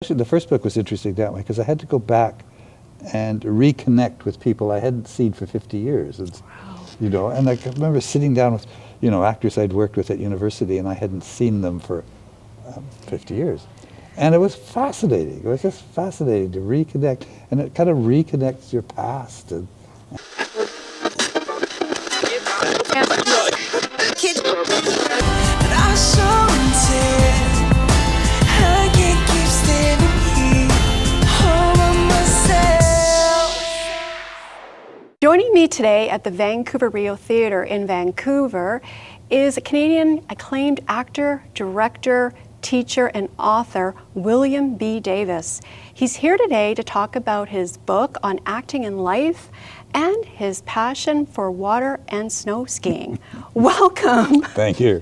Actually, the first book was interesting that way because I had to go back and reconnect with people I hadn't seen for 50 years. Wow. And I remember sitting down with, actors I'd worked with at university, and I hadn't seen them for 50 years. And it was fascinating. It was just fascinating to reconnect, and it kind of reconnects your past. And Joining me today at the Vancouver Rio Theatre in Vancouver is a Canadian acclaimed actor, director, teacher, and author, William B. Davis. He's here today to talk about his book on acting in life and his passion for water and snow skiing. Welcome. Thank you.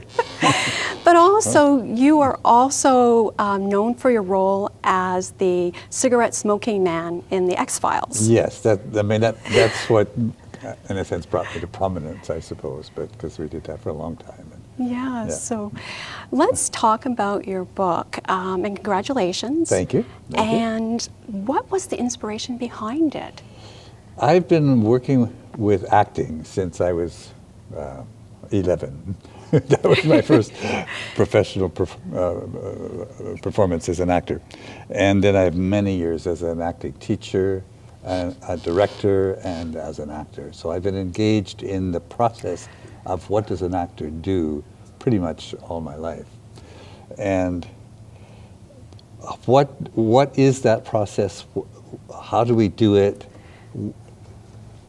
But also, you are also known for your role as the cigarette smoking man in the X-Files. Yes, that's what, in a sense, brought me to prominence, I suppose, but because we did that for a long time. Yeah, so let's talk about your book, and congratulations. Thank you. And what was the inspiration behind it? I've been working with acting since I was 11. That was my first professional performance as an actor. And then I have many years as an acting teacher, and a director, and as an actor. So I've been engaged in the process of what does an actor do pretty much all my life. And what is that process? How do we do it?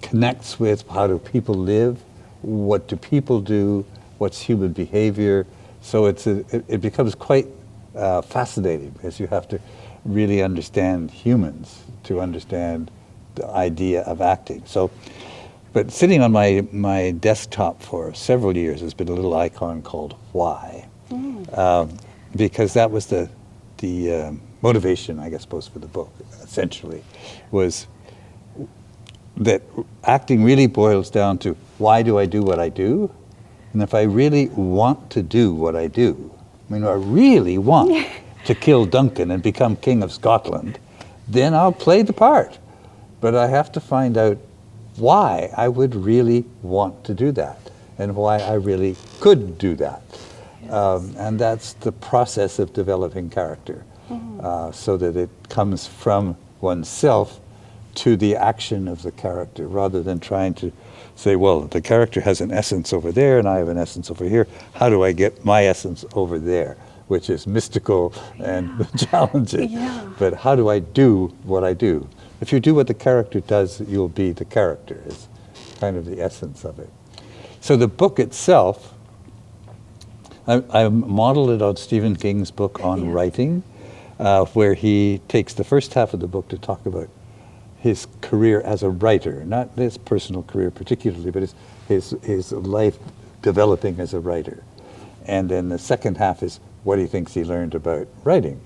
Connects with how do people live? What do people do? What's human behavior? So it becomes quite fascinating because you have to really understand humans to understand the idea of acting. So, but sitting on my desktop for several years has been a little icon called Why, because that was the motivation, I suppose, for the book. Essentially, was that acting really boils down to why do I do what I do? And if I really want to do what I do, I really want to kill Duncan and become King of Scotland, then I'll play the part. But I have to find out why I would really want to do that and why I really could do that. And that's the process of developing character, so that it comes from oneself to the action of the character, rather than trying to say, well, the character has an essence over there and I have an essence over here. How do I get my essence over there? Which is mystical and challenging. Yeah. But how do I do what I do? If you do what the character does, you'll be the character, is kind of the essence of it. So the book itself, I modeled it on Stephen King's book on writing, where he takes the first half of the book to talk about his career as a writer, not his personal career particularly, but his life developing as a writer. And then the second half is what he thinks he learned about writing.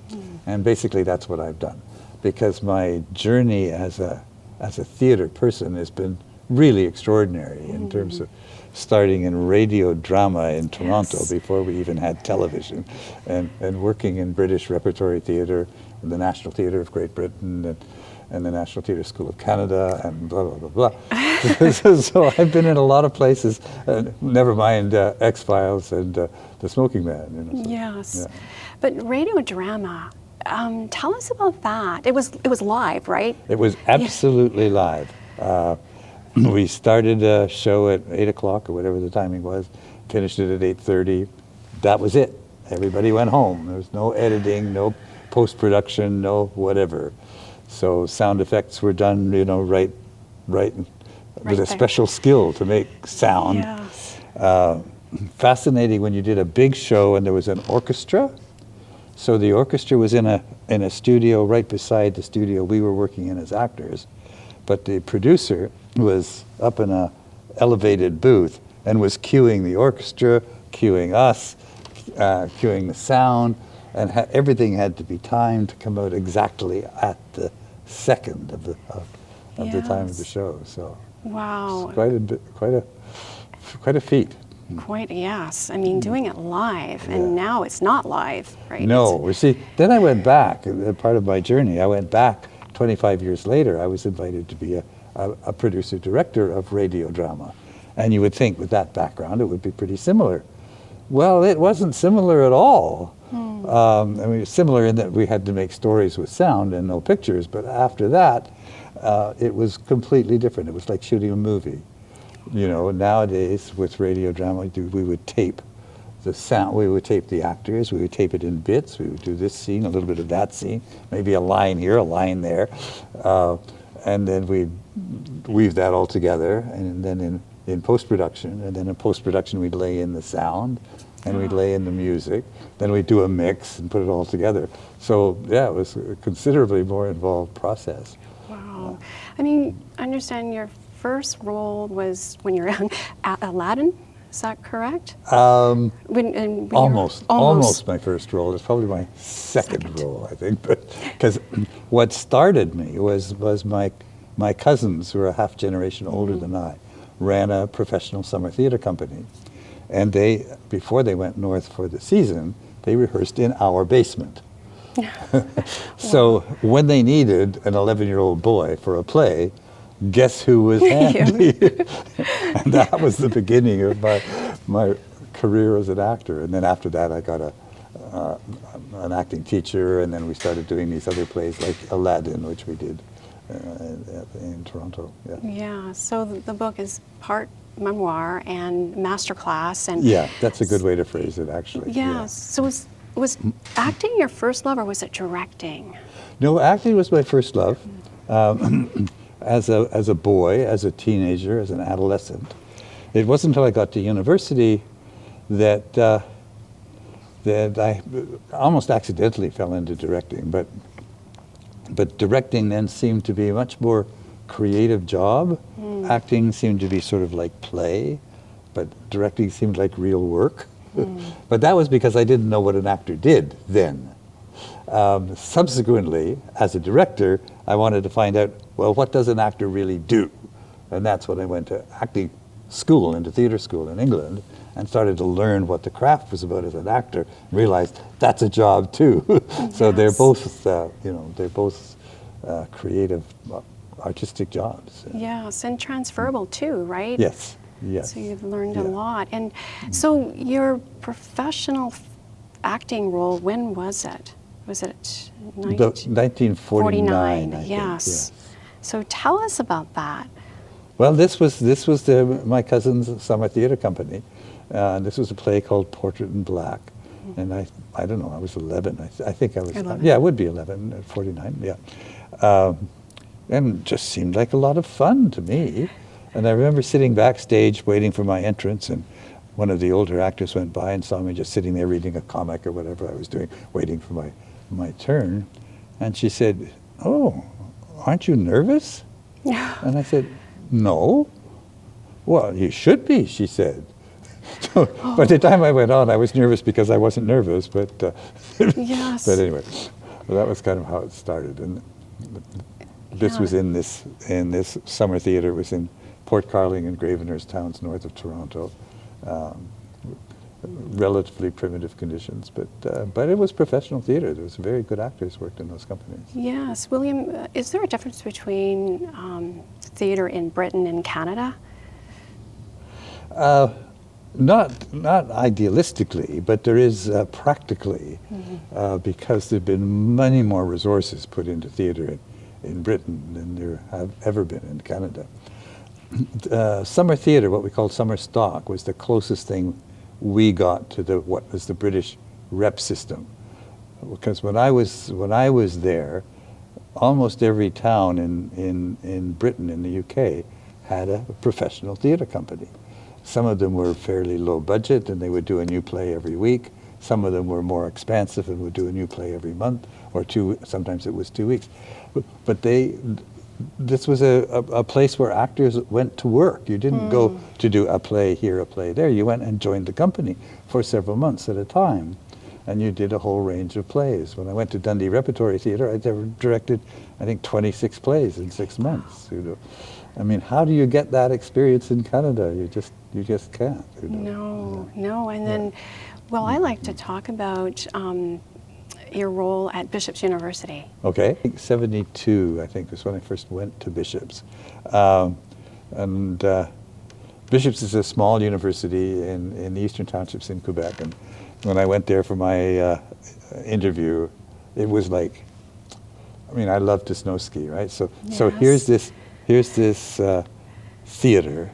And basically that's what I've done, because my journey as a theater person has been really extraordinary in terms of starting in radio drama in Toronto before we even had television, and working in British repertory theatre, the National Theatre of Great Britain, and the National Theatre School of Canada, and blah, blah, blah, blah. So I've been in a lot of places, never mind X-Files and The Smoking Man. So, yes. Yeah. But radio drama, tell us about that. It was live, right? It was absolutely live. We started a show at 8 o'clock or whatever the timing was, finished it at 8:30. That was it. Everybody went home. There was no editing, no post-production, no whatever. So sound effects were done, right with a special skill to make sound. Yes. Fascinating when you did a big show and there was an orchestra. So the orchestra was in a studio right beside the studio we were working in as actors, but the producer was up in a elevated booth and was cueing the orchestra, cueing us, cueing the sound, and everything had to be timed to come out exactly at the second of the time of the show. So wow, it's quite a feat. Quite, yes. I mean, doing it live, and now it's not live, right? No, you see, then I went back, part of my journey, I went back 25 years later. I was invited to be a producer-director of radio drama. And you would think with that background it would be pretty similar. Well, it wasn't similar at all. I mean, similar in that we had to make stories with sound and no pictures, but after that, it was completely different. It was like shooting a movie. You know, nowadays with radio drama, we would tape the sound, we would tape the actors, we would tape it in bits, we would do this scene, a little bit of that scene, maybe a line here, a line there, and then we'd weave that all together, and then in post-production, and then in post-production we'd lay in the sound, and we'd lay in the music, then we'd do a mix and put it all together. So yeah, it was a considerably more involved process. Wow. I mean, I understand your first role was when you were at Aladdin, is that correct? Almost my first role. It's probably my second role, I think. Because what started me was my cousins, who were a half generation older than I, ran a professional summer theater company. And before they went north for the season, they rehearsed in our basement. So when they needed an 11-year-old boy for a play, guess who was handy? And that was the beginning of my career as an actor. And then after that, I got an acting teacher, and then we started doing these other plays like Aladdin, which we did in Toronto. Yeah, so the book is part memoir and masterclass. And yeah, that's a good way to phrase it, actually. Yeah, so was acting your first love, or was it directing? No, acting was my first love. As a boy, as a teenager, as an adolescent. It wasn't until I got to university that I almost accidentally fell into directing, but directing then seemed to be a much more creative job. Acting seemed to be sort of like play, but directing seemed like real work. But that was because I didn't know what an actor did then. Subsequently, as a director, I wanted to find out, well, what does an actor really do? And that's when I went to acting school, into theater school in England, and started to learn what the craft was about as an actor, and realized that's a job too. So they're both, they're both creative, artistic jobs. Yes, and transferable too, right? Yes, yes. So you've learned a lot. And so your professional acting role, when was it? Was it 1949? I think, yes. So tell us about that. Well, this was my cousin's summer theater company. This was a play called Portrait in Black, and I don't know, I was 11. I think I was 11. Yeah, I would be 11 at 49. Yeah, and just seemed like a lot of fun to me. And I remember sitting backstage waiting for my entrance, and one of the older actors went by and saw me just sitting there reading a comic or whatever I was doing, waiting for my turn, and she said, "Oh, aren't you nervous?" And I said, "No." "Well, you should be," she said. So, by the time I went on, I was nervous because I wasn't nervous, but yes. But anyway, well, that was kind of how it started. And this was in this summer theater. It was in Port Carling and Gravenhurst towns north of Toronto. Relatively primitive conditions, but it was professional theater. There was very good actors worked in those companies. Yes, William, is there a difference between theater in Britain and Canada? Not idealistically, but there is practically, because there have been many more resources put into theater in Britain than there have ever been in Canada. Summer theater, what we call summer stock, was the closest thing we got to what was the British rep system. Because when I was there, almost every town in Britain, in the UK, had a professional theater company. Some of them were fairly low budget, and they would do a new play every week. Some of them were more expansive and would do a new play every month or two. Sometimes it was 2 weeks. But this was a place where actors went to work. You didn't go to do a play here, a play there. You went and joined the company for several months at a time. and you did a whole range of plays. When I went to Dundee Repertory Theatre, I directed, I think, 26 plays in 6 months. You know, I mean, how do you get that experience in Canada? You just can't. You know? No. And then, well, I like to talk about your role at Bishop's University. Okay. I think 72, I think, was when I first went to Bishop's. Bishop's is a small university in the Eastern Townships in Quebec. And when I went there for my interview, it was like, I mean, I love to snow ski, right? So here's this theater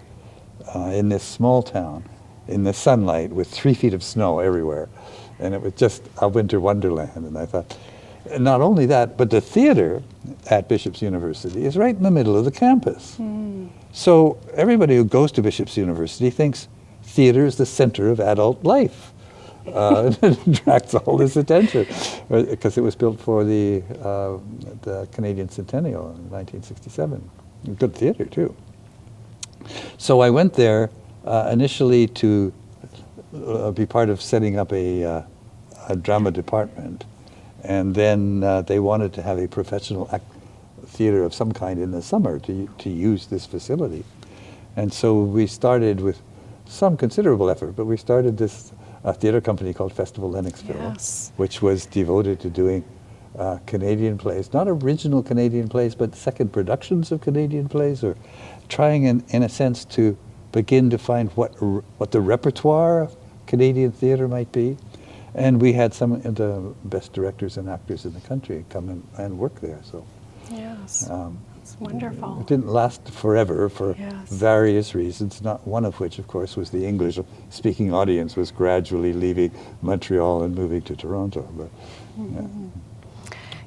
in this small town in the sunlight with 3 feet of snow everywhere. And it was just a winter wonderland. And I thought, and not only that, but the theater at Bishop's University is right in the middle of the campus. So everybody who goes to Bishop's University thinks theater is the center of adult life. It attracts all this attention because it was built for the Canadian Centennial in 1967. Good theater too. So I went there initially to be part of setting up a drama department, and then they wanted to have a professional theater of some kind in the summer to use this facility. And so we started with some considerable effort, but we started this theater company called Festival Lennoxville, which was devoted to doing Canadian plays, not original Canadian plays, but second productions of Canadian plays, or trying in a sense to begin to find what the repertoire of Canadian theater might be. And we had some of the best directors and actors in the country come and work there. So yes, it's wonderful. It didn't last forever for various reasons, not one of which, of course, was the English-speaking audience was gradually leaving Montreal and moving to Toronto. But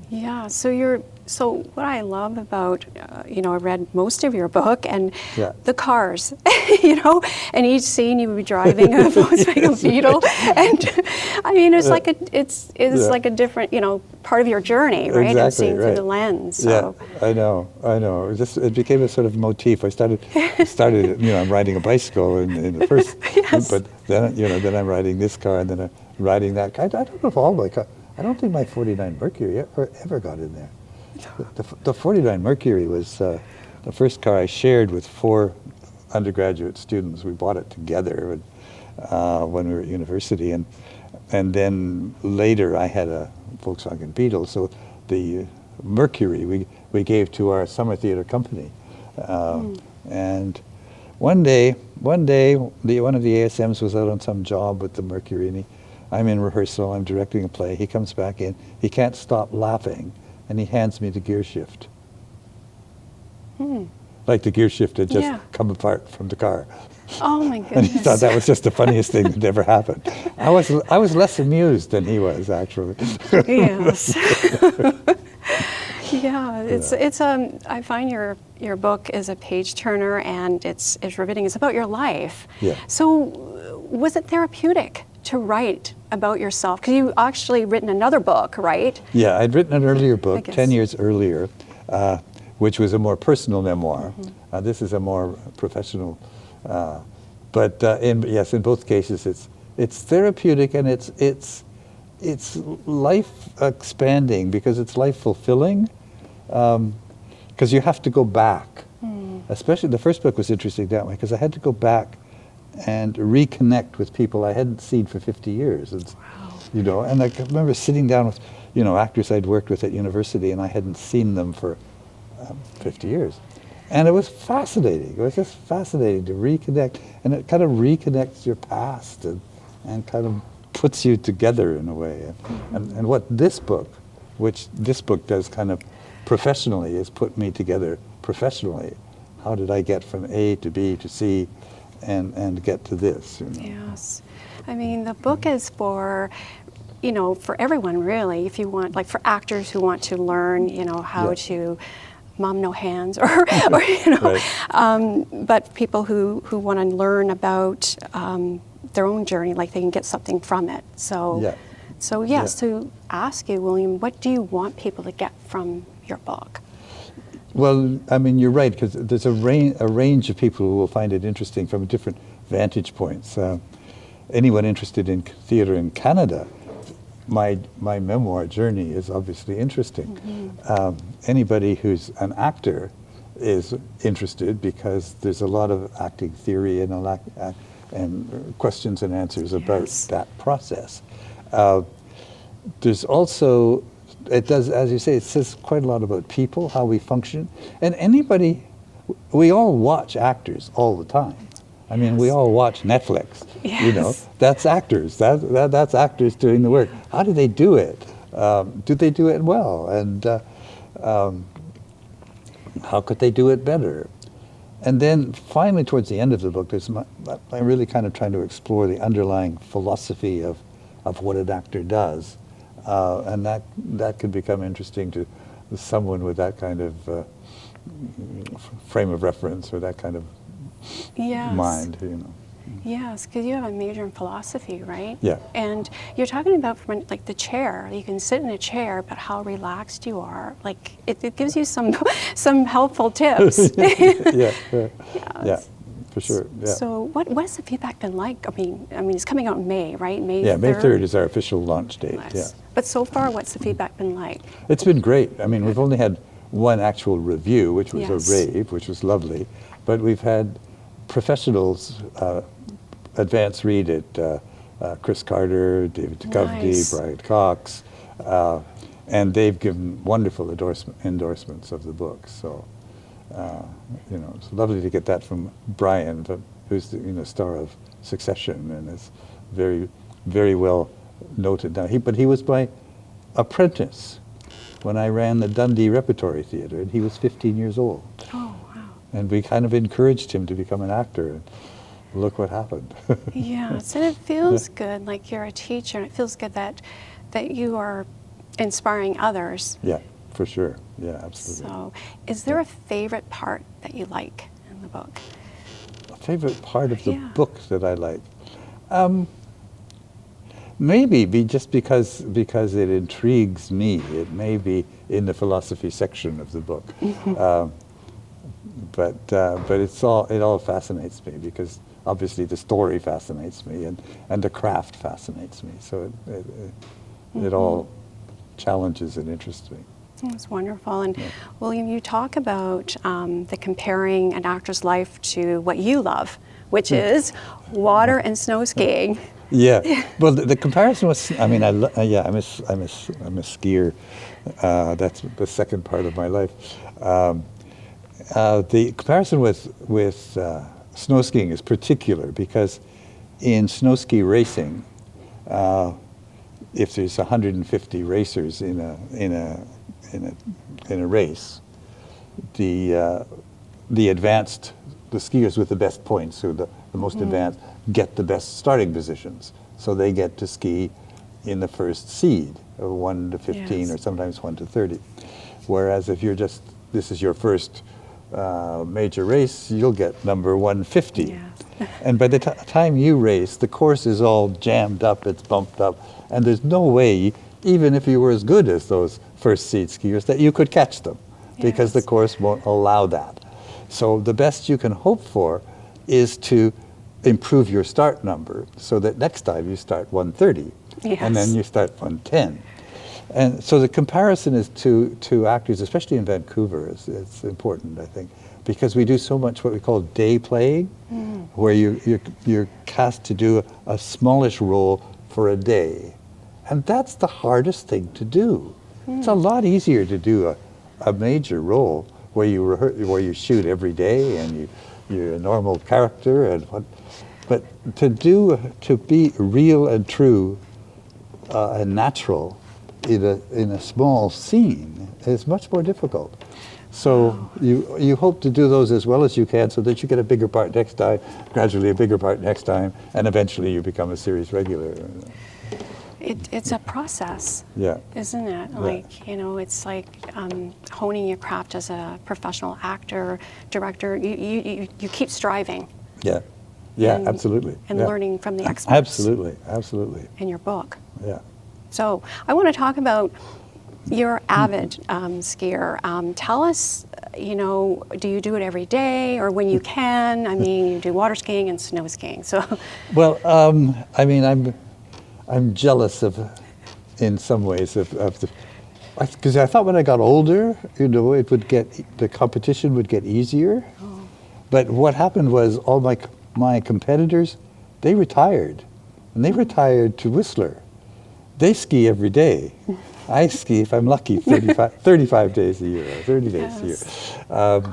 yeah, so what I love about, I read most of your book and the cars, and each scene you would be driving a Volkswagen Beetle, and I mean, it's like it's like a different, part of your journey, right? Exactly, and seeing through the lens. So. Yeah, I know. It became a sort of motif. I started, I'm riding a bicycle in the first, but then I'm riding this car, and then I'm riding that car. I don't know if all my cars. I don't think my 49 Mercury ever got in there. The 49 Mercury was the first car I shared with 4 undergraduate students. We bought it together when we were at university, and then later I had a Volkswagen Beetle. So the Mercury we gave to our summer theater company, and one day one of the ASMs was out on some job with the Mercury, and I'm in rehearsal, I'm directing a play, he comes back in, he can't stop laughing, and he hands me the gear shift. Like the gear shift had just come apart from the car. Oh my goodness. And he thought that was just the funniest thing that ever happened. I was less amused than he was, actually. Yes. It's I find your book is a page turner, and it's riveting. It's about your life. Yeah. So was it therapeutic to write about yourself? Because you actually written another book, right? Yeah, I'd written an earlier book, 10 years earlier, which was a more personal memoir. This is a more professional, but in both cases it's therapeutic, and it's life expanding because it's life fulfilling, because you have to go back. Especially the first book was interesting that way because I had to go back and reconnect with people I hadn't seen for 50 years. And I remember sitting down with, actors I'd worked with at university, and I hadn't seen them for 50 years. And it was fascinating. It was just fascinating to reconnect, and it kind of reconnects your past and kind of puts you together in a way. And what this book does kind of professionally is put me together professionally. How did I get from A to B to C and get to this? Yes. I mean, the book is for, for everyone really, if you want, like for actors who want to learn, how to mom no hands or but people who want to learn about their own journey, like they can get something from it. So to ask you, William, what do you want people to get from your book? Well, I mean, you're right, because there's a range of people who will find it interesting from different vantage points. Anyone interested in theatre in Canada my memoir journey is obviously interesting. Anybody who's an actor is interested because there's a lot of acting theory and and questions and answers about that process. There's also, it does, as you say, it says quite a lot about people, how we function. And anybody, we all watch actors all the time. I mean, we all watch Netflix, you know, that's actors, that's actors doing the work. How do they do it? Do they do it well? And how could they do it better? And then finally, towards the end of the book, I'm really kind of trying to explore the underlying philosophy of what an actor does. And that could become interesting to someone with that kind of frame of reference or that kind of mind, you know. Yes, because you have a major in philosophy, right? Yeah. And you're talking about from like the chair. You can sit in a chair, but how relaxed you are. Like it gives you some helpful tips. Yeah, for sure. Yeah. So what's the feedback been like? I mean, it's coming out in May, right? May 3rd? Yeah, May 3rd is our official launch date. Nice. Yeah. But so far, what's the feedback been like? It's been great. I mean, we've only had one actual review, which was Yes. a rave, which was lovely, but we've had professionals advance read it. Chris Carter, David Duchovny, Nice. Brian Cox, and they've given wonderful endorsements of the book. So, you know, it's lovely to get that from Brian, who's the star of Succession, and is very, very well noted now. But he was my apprentice when I ran the Dundee Repertory Theatre, and he was 15 years old. Oh, wow. And we kind of encouraged him to become an actor, and look what happened. Yes, and it feels good, like you're a teacher, and it feels good that you are inspiring others. Yeah, for sure. Yeah, absolutely. So, is there a favorite part that you like in the book? A favorite part of the Yeah. book that I like? Maybe just because it intrigues me. It may be in the philosophy section of the book. But it all fascinates me, because obviously the story fascinates me, and the craft fascinates me. So it all challenges and interests me. It's wonderful. And William, you talk about the comparing an actor's life to what you love, which is water and snow skiing. Yeah. Well, the comparison was, I mean, I'm a skier. That's the second part of my life. The comparison with snow skiing is particular, because in snow ski racing, if there's 150 racers in a race, the skiers with the best points, who the most advanced, get the best starting positions. So they get to ski in the first seed of 1 to 15, or sometimes 1 to 30. Whereas if this is your first major race, you'll get number 150. Yes. And by the time you race, the course is all jammed up, it's bumped up, and there's no way, even if you were as good as those first seed skiers, that you could catch them, because the course won't allow that. So the best you can hope for is to improve your start number, so that next time you start 130, and then you start 110. And so the comparison is to actors, especially in Vancouver, it's important, I think, because we do so much what we call day playing, where you're cast to do a smallish role for a day. And that's the hardest thing to do. It's a lot easier to do a major role where you shoot every day and you're a normal character, but to be real and true and natural in a small scene is much more difficult. So you hope to do those as well as you can, so that you get a bigger part next time, gradually a bigger part next time, and eventually you become a series regular. It's a process, isn't it? Like, it's like honing your craft as a professional actor, director. You keep striving. Yeah, absolutely. And learning from the experts. Absolutely. In your book. Yeah. So I want to talk about your avid skier. Tell us, do you do it every day or when you can? I mean, you do water skiing and snow skiing. So. Well, I mean, I'm jealous of in some ways of the, because I thought when I got older, you know, the competition would get easier. Oh. But what happened was all my competitors, they retired, and they retired to Whistler. They ski every day. I ski, if I'm lucky, 35 days a year, or 30 days a year.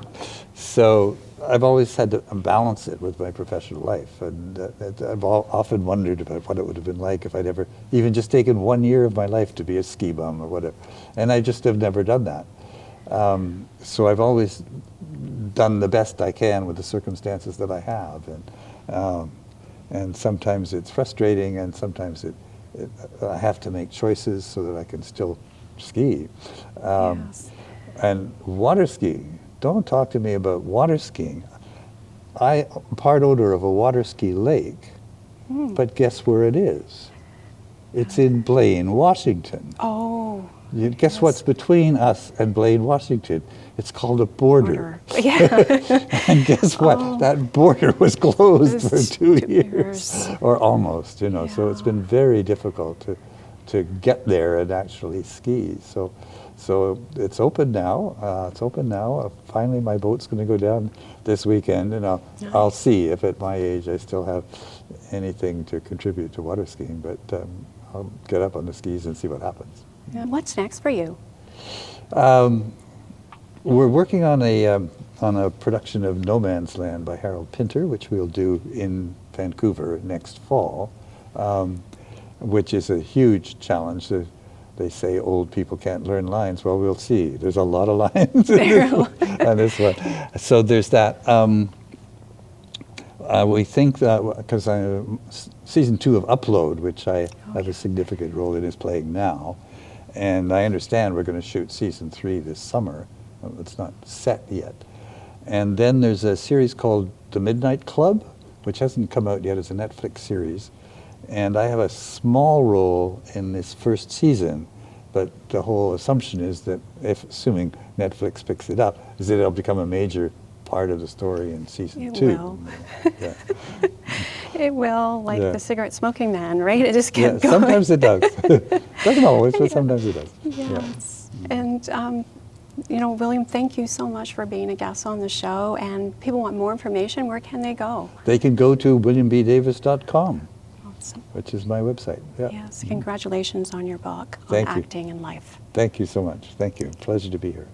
So I've always had to balance it with my professional life, and I've often wondered about what it would have been like if I'd ever even just taken 1 year of my life to be a ski bum or whatever. And I just have never done that. So I've always done the best I can with the circumstances that I have, and sometimes it's frustrating, and sometimes I have to make choices so that I can still ski. Yes. And water skiing, don't talk to me about water skiing. I'm part owner of a water ski lake, but guess where it is? It's in Blaine, Washington. Oh. Guess what's between us and Blaine, Washington? It's called a border. Yeah. And guess what? Oh. That border was closed for 2 2 years, or almost, you know. So it's been very difficult to get there and actually ski. So it's open now. Finally, my boat's going to go down this weekend, and I'll see if at my age I still have anything to contribute to water skiing. But I'll get up on the skis and see what happens. Yeah. What's next for you? We're working on a production of No Man's Land by Harold Pinter, which we'll do in Vancouver next fall, which is a huge challenge. They say old people can't learn lines. Well, we'll see. There's a lot of lines on this one. So there's that. We think that, because season 2 of Upload, which I have a significant role in, is playing now. And I understand we're going to shoot season 3 this summer. It's not set yet. And then there's a series called The Midnight Club, which hasn't come out yet. It's a Netflix series. And I have a small role in this first season, but the whole assumption is that, assuming Netflix picks it up, is that it'll become a major part of the story in season 2. Will. Yeah. It will, like the cigarette smoking man, right? It just kept going. Sometimes it does. Doesn't always, but sometimes it does. Yes. Yeah. And, you know, William, thank you so much for being a guest on the show. And people want more information, where can they go? They can go to williambdavis.com, Awesome. which is my website. Yeah. Yes, congratulations on your book on Thank you. acting and life. Thank you so much. Thank you. Pleasure to be here.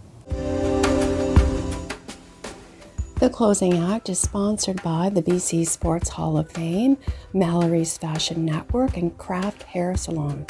The closing act is sponsored by the BC Sports Hall of Fame, Mallory's Fashion Network, and Craft Hair Salon.